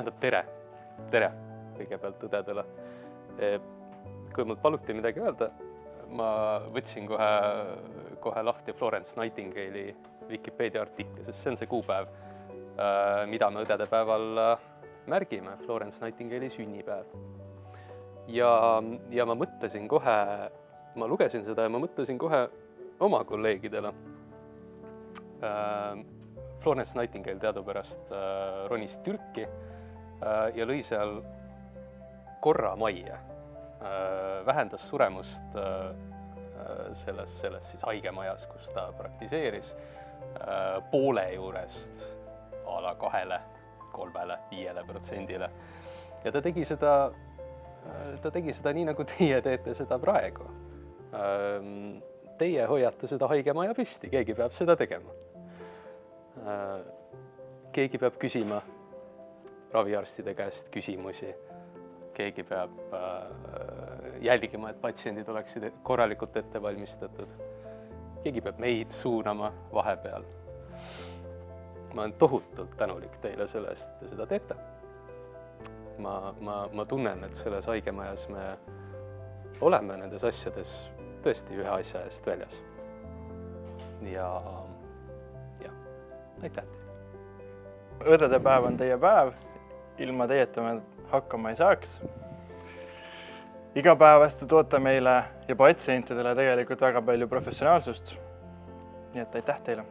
tähendab tere. Tere kõigepealt õdedele. Kui mul paluti midagi öelda, ma võtsin kohe lahti Florence Nightingale'i Wikipedia artikli, sest see on see kuupäev, mida me õdede päeval märgime, Florence Nightingale'i sünnipäev. Ja ma mõtlesin kohe, ma lugesin seda ja ma mõtlesin kohe oma kolleegidele. Florence Nightingale teadupärast ronis Türki ja lõi seal korra majja. Vähendas suremust selles siis haigemajas, kus ta praktiseeris poole juurest a la 2%, 3%, 5%. Ja ta tegi seda nii, nagu teie teete seda praegu. Teie hoiate seda haigemaja püsti, keegi peab seda tegema. Keegi peab küsima raviarstide käest küsimusi. Keegi peab jälgima, et patsiendid oleksid korralikult ette valmistatud. Keegi peab meid suunama vahepeal. Ma olen tohutult tänulik teile selle eest, et te seda teete. Ma tunnen, et selles haigemajas me oleme nendes asjades tõesti ühe asja eest väljas. Ja aitäh teile. Õdede päev on teie päev. Ilma teieta me hakkama ei saaks. Igapäevast toote meile ja patsientidele tegelikult väga palju professionaalsust. Nii et aitäh teile!